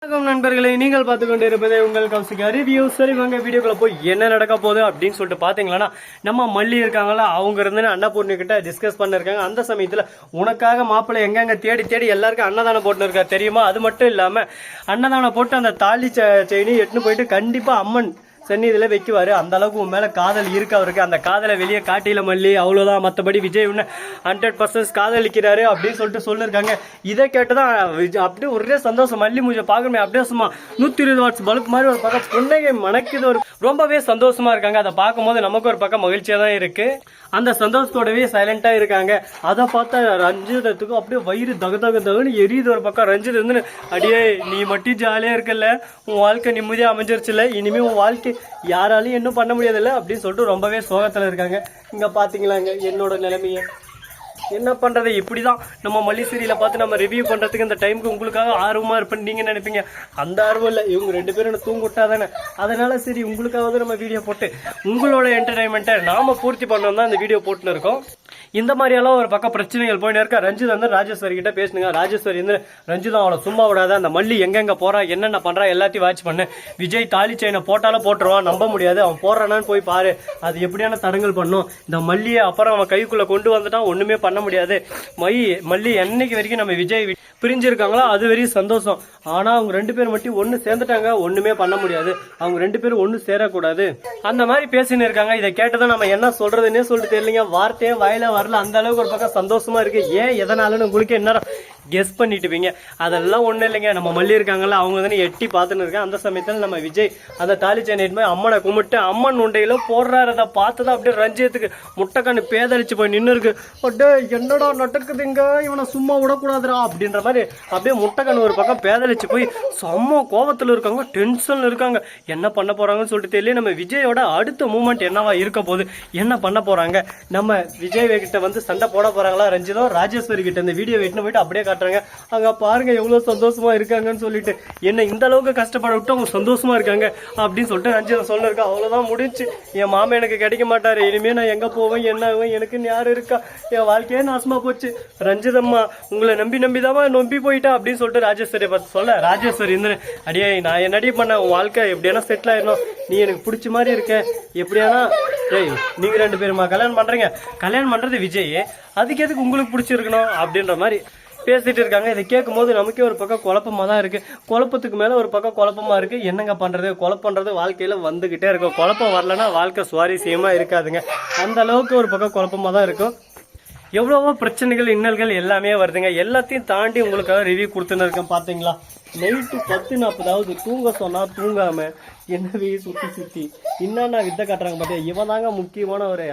வணக்கம் நண்பர்களே, நீங்கள் பார்த்து கொண்டு இருப்பதே உங்கள் கௌசிகா ரிவ்யூ. சரி வாங்க வீடியோக்குள்ள போய் என்ன நடக்க போகுது அப்படின்னு சொல்லிட்டு பாத்தீங்களா, நம்ம மல்லி இருக்காங்களா, அவங்க இருந்து அன்னபூர்ணி கிட்ட டிஸ்கஸ் பண்ணிருக்காங்க. அந்த சமயத்துல உனக்காக மாப்பிள்ளை எங்கெங்க தேடி தேடி எல்லாருக்கும் அன்னதானம் போட்டு இருக்கா தெரியுமா? அது மட்டும் இல்லாம அன்னதானம் போட்டு அந்த தாலி செயினி எட்டுன்னு போயிட்டு கண்டிப்பா அம்மன் சன்னிதியில வைக்குவாரு. அந்த அளவுக்கு உன் மேல காதல் இருக்கு அவருக்கு. அந்த காதலை வெளியே காட்டில மல்லி, அவ்வளவுதான். மற்றபடி விஜய் 100% காதலிக்கிறாரு அப்படின்னு சொல்லிட்டு சொல்லிருக்காங்க. இதை கேட்டுதான் அப்படியே ஒரே சந்தோஷம். மல்லி மூஞ்ச பாக்கணுமே அப்படியே சும்மா 120 வாட்ஸ் பல்ப் மாதிரி ஒரு பக்கம் புன்னகை மணக்குது. ஒரு ரொம்பவே சந்தோஷமா இருக்காங்க. அதை பார்க்கும் போது நமக்கு ஒரு பக்கம் மகிழ்ச்சியா தான் இருக்கு. அந்த சந்தோஷத்தோடவே சைலண்டா இருக்காங்க. அதை பார்த்தா ரஞ்சிதத்துக்கு அப்படியே வயிறு தகுன்னு எரியுது. ஒரு பக்கம் ரஞ்சித் வந்து, அடியே நீ மட்டும் ஜாலியா இருக்கல, உன் வாழ்க்கை நிம்மதியா அமைஞ்சிருச்சுல, இனிமே உன் வாழ்க்கை யாராலையும் இன்னும் பண்ண முடியாதுல்ல அப்படின்னு சொல்லிட்டு ரொம்பவே சோகத்துல இருக்காங்க. இங்க பாத்தீங்களாங்க என்னோட நிலைமைய. என்ன பண்றது, இப்படிதான் நம்ம மல்லி சீரியலை பார்த்து நம்ம ரிவ்யூ பண்றதுக்கு இந்த டைமுக்கு உங்களுக்காக ஆர்வமா இருப்பேன்னு நீங்க நினைப்பீங்க. அந்த ஆர்வம் இல்லை, இவங்க 2 பேரும் தூங்கிட்டாதானே. அதனால சரி உங்களுக்காவது நம்ம வீடியோ போட்டு உங்களோட என்டர்டைன்மெண்ட்டை நாம பூர்த்தி பண்ணோம் தான் இந்த வீடியோ போட்டுன்னு இருக்கோம். இந்த மாதிரியெல்லாம் ஒரு பக்கம் பிரச்சனைகள் போயிட்டு இருக்கா. ரஞ்சித் வந்து ராஜேஸ்வரி கிட்ட பேசுனுங்க. ராஜேஸ்வரி வந்து ரஞ்சிதம் அவளை சும்மா விடாத, அந்த மல்லி எங்கெங்க போறா என்னென்ன பண்றா எல்லாத்தையும் வாட்ச் பண்ணு. விஜய் தாலி செயினை போட்டாலும் போட்டுருவான், நம்ப முடியாது. அவன் போடுறானான்னு போய் பாரு, அது எப்படியான தடங்கல் பண்ணும். இந்த மல்லியை அப்புறம் அவன் கைக்குள்ள கொண்டு வந்துட்டான், ஒண்ணுமே பண்ண முடியாது. மல்லி என்னைக்கு வரைக்கும் நம்ம விஜய் பிரிஞ்சிருக்காங்களோ அது வரையும் சந்தோஷம். ஆனா அவங்க 2 பேரும் மட்டும் ஒண்ணு சேர்ந்துட்டாங்க, ஒண்ணுமே பண்ண முடியாது. அவங்க 2 பேரும் ஒண்ணு சேரக்கூடாது அந்த மாதிரி பேசின்னு இருக்காங்க. இதை கேட்டதான் நம்ம என்ன சொல்றதுன்னே சொல்லிட்டு தெரியலங்க. வார்த்தையே வாயில வரல. அந்த அளவுக்கு ஒரு பக்கம் சந்தோஷமா இருக்கு. ஏன் எதனாலன்னு உங்களுக்கு என்ன கெஸ் பண்ணிட்டுப்பீங்க. அதெல்லாம் ஒண்ணு இல்லைங்க. நம்ம மல்லி இருக்காங்கல்ல, அவங்க வந்து எட்டி பார்த்துன்னு இருக்காங்க. அந்த சமயத்துல நம்ம விஜய் அந்த தாலி செயினை போய் அம்மனை கும்பிட்டு அம்மன் உண்டையில போடுறாரு. அதை பார்த்துதான் அப்படியே ரஞ்சித்துக்கு முட்டைக்கண்ணு பேதளிச்சு போய் நின்று இருக்கு. என்னடா நடக்குதுங்க, இவனை சும்மா விடக்கூடாதுரா அப்படின்ற மாதிரி அப்படியே முட்டைக்கண்ணு ஒரு பக்கம் பேதளிச்சு போய் செம்ம கோபத்துல இருக்காங்க, டென்ஷன்ல இருக்காங்க. என்ன பண்ண போறாங்கன்னு சொல்லிட்டு தெரியல. நம்ம விஜயோட அடுத்த மூமெண்ட் என்னவா இருக்க போகுது, என்ன பண்ண போறாங்க, நம்ம விஜய் கிட்ட வந்து சண்டை போட போறாங்களா ரஞ்சிதம் ராஜேஸ்வரி கிட்ட இந்த வீடியோ வெட்டின்னு போயிட்டு அப்படியே காட்டுறாங்க. அங்க பாருங்க எவ்வளவு சந்தோஷமா இருக்காங்கன்னு சொல்லிட்டு. என்ன இந்த அளவுக்கு கஷ்டப்பட விட்டு அவங்க சந்தோஷமா இருக்காங்க அப்படின்னு சொல்லிட்டு ரஞ்சிதம் சொல்லிருக்கா. அவ்வளவுதான் முடிஞ்சு. என் மாமா எனக்கு கிடைக்க மாட்டாரு, இனிமே நான் எங்க போவேன் என்ன ஆகும், எனக்கு யாரு இருக்கா, என் வாழ்க்கையே நாசமா போச்சு. ரஞ்சிதம்மா உங்களை நம்பிதாமா நம்பி போயிட்டா அப்படின்னு சொல்லிட்டு ராஜேஸ்வரி பார்த்து சொல்ல. ராஜேஸ்வரி இருந்து, அடியே நான் என்னடி பண்ண, உன் வாழ்க்கை எப்படியானா செட்டில் ஆயிடணும், நீ எனக்கு பிடிச்ச மாதிரி இருக்க, எப்படியானா ஏய் நீங்க 2 பேருமா கல்யாணம் பண்றீங்க, கல்யாணம் பண்றது விஜய், அதுக்கு எதுக்கு உங்களுக்கு பிடிச்சிருக்கணும் அப்படின்ற மாதிரி பேசிட்டு இருக்காங்க. இதை கேட்கும் போது நமக்கே ஒரு பக்கம் குழப்பமா தான் இருக்கு. குழப்பத்துக்கு மேல ஒரு பக்கம் குழப்பமா இருக்கு. என்னங்க பண்றது, குழப்பம்ன்றது வாழ்க்கையில வந்துகிட்டே இருக்கும். குழப்பம் வரலன்னா வாழ்க்கை சுவாரஸ்யமா இருக்காதுங்க. அந்த அளவுக்கு ஒரு பக்கம் குழப்பமா தான் இருக்கும். எவ்வளவோ பிரச்சனைகள் இன்னல்கள் எல்லாமே வருதுங்க. எல்லாத்தையும் தாண்டி உங்களுக்காக ரிவ்யூ கொடுத்துன்னு இருக்கேன். பாத்தீங்களா, நைட்டு 10:40 தூங்க சொன்னா தூங்காம என்னவே சுத்தி என்னன்னா வித்த காட்டுறாங்க. பாத்தியா, இவன் தாங்க முக்கியமான ஒரு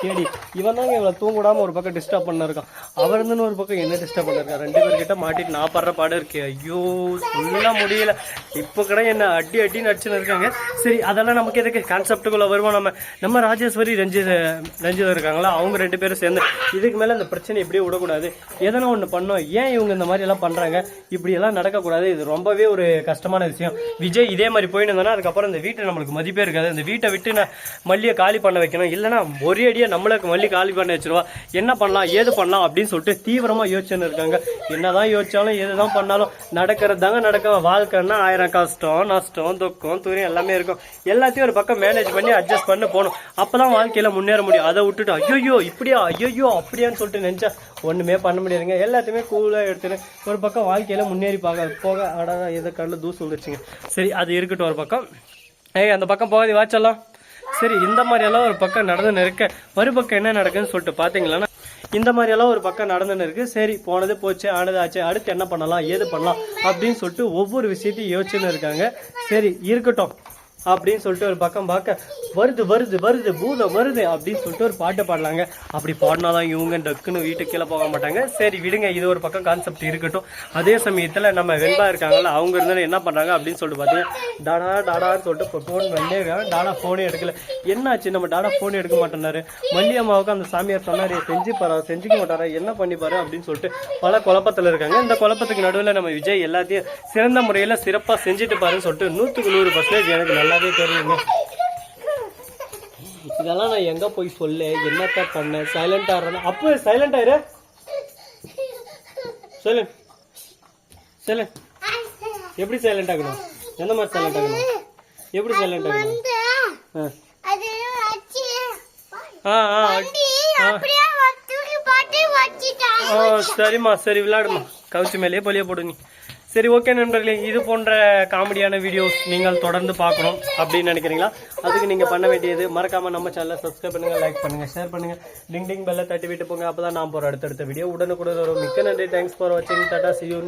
கேடி. இவன் தாங்க இவளை தூங்கிடாம ஒரு பக்கம் டிஸ்டர்ப் பண்ண இருக்கான். அவர் இருந்துன்னு ஒரு பக்கம் என்ன டிஸ்டர்ப் பண்ணிருக்கான். 2 பேர்கிட்ட மாட்டிட்டு நான் படுற பாடு இருக்கு. ஐயோ சொல்ல முடியல. இப்ப கூட என்ன அடி நடிச்சுன்னு இருக்காங்க. சரி அதெல்லாம் நமக்கு எதுக்கு, கான்செப்டுக்குள்ள வருவோம். நம்ம ராஜேஸ்வரி ரஞ்சிதம் இருக்காங்களா, அவங்க 2 பேரும் சேர்ந்து இதுக்கு மேல இந்த பிரச்சனை இப்படியே விடக்கூடாது, எதனா ஒண்ணு பண்ணோம். ஏன் இவங்க இந்த மாதிரி எல்லாம் பண்றாங்க, இப்படி எல்லாம் நடக்கக்கூடாது. இது ரொம்பவே ஒரு கஷ்டமான விஷயம். விஜய் இதே மாதிரி போயிட்டு இருந்தானா அதுக்கப்புறம் இந்த வீட்டை நம்மளுக்கு மதிப்பே இருக்காது. இந்த வீட்டை விட்டு நான் மல்லியை காலி பண்ண வைக்கணும், இல்லைன்னா ஒரே அடியா நம்மளுக்கு மல்லி காலி பண்ண வச்சிருவா. என்ன பண்ணலாம் ஏது பண்ணலாம் அப்படின்னு சொல்லிட்டு தீவிரமா யோசிச்சுன்னு இருக்காங்க. என்னதான் யோசிச்சாலும் எதுதான் பண்ணாலும் நடக்கிறது தாங்க நடக்கும். வாழ்க்கைன்னா 1000 கஷ்டம் நஷ்டம் துக்கம் துரியம் எல்லாமே இருக்கும். எல்லாத்தையும் ஒரு பக்கம் மேனேஜ் பண்ணி அட்ஜஸ்ட் பண்ணி போகணும். அப்பதான் வாழ்க்கையில முன்னேற முடியும். அதை விட்டுட்டு ஐயோ இப்படியா ஐயோ அப்படியான்னு சொல்லிட்டு நினைச்சா ஒண்ணுமே பண்ண முடியாதுங்க. எல்லாத்தையுமே கூலா எடுத்துட்டு ஒரு பக்கம் வாழ்க்கையில முன்னேறி போக அடா எதை கண்ணில் தூசு வந்துருச்சுங்க. சரி அது இருக்கட்டும் ஒரு பக்கம். அந்த பக்கம் போகாது வாச்சலாம். சரி இந்த மாதிரி எல்லாம் ஒரு பக்கம் நடந்துன்னு இருக்க, மறுபக்கம் என்ன நடக்குதுன்னு சொல்லிட்டு பாத்தீங்களா, இந்த மாதிரி எல்லாம் ஒரு பக்கம் நடந்துன்னு இருக்கு. சரி போனது போச்சு ஆனது ஆச்சு, அடுத்து என்ன பண்ணலாம் ஏது பண்ணலாம் அப்படின்னு சொல்லிட்டு ஒவ்வொரு விஷயத்தையும் யோசிச்சுன்னு இருக்காங்க. சரி இருக்கட்டும் அப்படின்னு சொல்லிட்டு ஒரு பக்கம் பார்க்க வருது பூதம் வருது அப்படின்னு சொல்லிட்டு ஒரு பாட்டு பாடலாங்க. அப்படி பாடினாதான் இவங்க டக்குன்னு வீட்டுக்கு கீழே போக மாட்டாங்க. சரி விடுங்க, இது ஒரு பக்கம் கான்செப்ட் இருக்கட்டும். அதே சமயத்துல நம்ம வெண்பா இருக்காங்கல்ல, அவங்க இருந்தாலும் என்ன பண்றாங்க அப்படின்னு சொல்லிட்டு பாத்தீங்கன்னா டாடான்னு சொல்லிட்டு போன் வந்தே டாடா போனே எடுக்கல. என்னாச்சு, நம்ம டாடா போனே எடுக்க மாட்டேன்னாரு. மல்லியம்மாவுக்கு அந்த சாமியார் சொன்னாரு செஞ்சுக்க மாட்டாரா, என்ன பண்ணிப்பாரு அப்படின்னு சொல்லிட்டு பல குழப்பத்துல இருக்காங்க. இந்த குழப்பத்துக்கு நடுவில் நம்ம விஜய் எல்லாத்தையும் சிறந்த முறையில சிறப்பா செஞ்சுட்டு பாருன்னு சொல்லிட்டு 100% எனக்கு நல்லாவே தெரியுங்க. இதெல்லாம் நான் எங்க போய் சொல்ல, என்னத்த பண்ண, சைலண்டா இருந்தேன். அப்போ சைலண்ட் ஆயிரு, சைலண்ட் எப்படி சைலண்ட் ஆகணும்? எந்த மாதிரி சைலண்ட் ஆகணும்? எப்படி சைலண்ட் ஆகணும்? சரிம்மா, சரி விளையாடுமா. கவுச்சி மேலேயே பழிய போடு நீ. சரி, ஓகே நண்பர்களே, இது போன்ற காமெடியான வீடியோஸ் நீங்கள் தொடர்ந்து பார்க்கணும் அப்படின்னு நினைக்கிறீங்களா? அதுக்கு நீங்கள் பண்ண வேண்டியது மறக்காமல் நம்ம சேனலை சப்ஸ்கிரைப் பண்ணுங்கள், லைக் பண்ணுங்கள், ஷேர் பண்ணுங்கள், டிங் பெல்லை தட்டி விட்டு போங்க. அப்போ தான் நான் போகிற அடுத்தடுத்த வீடியோ உடனுக்குடன் வரும். மிக்க நன்றி. தேங்க்ஸ் ஃபார் வாட்சிங். Tata, see you.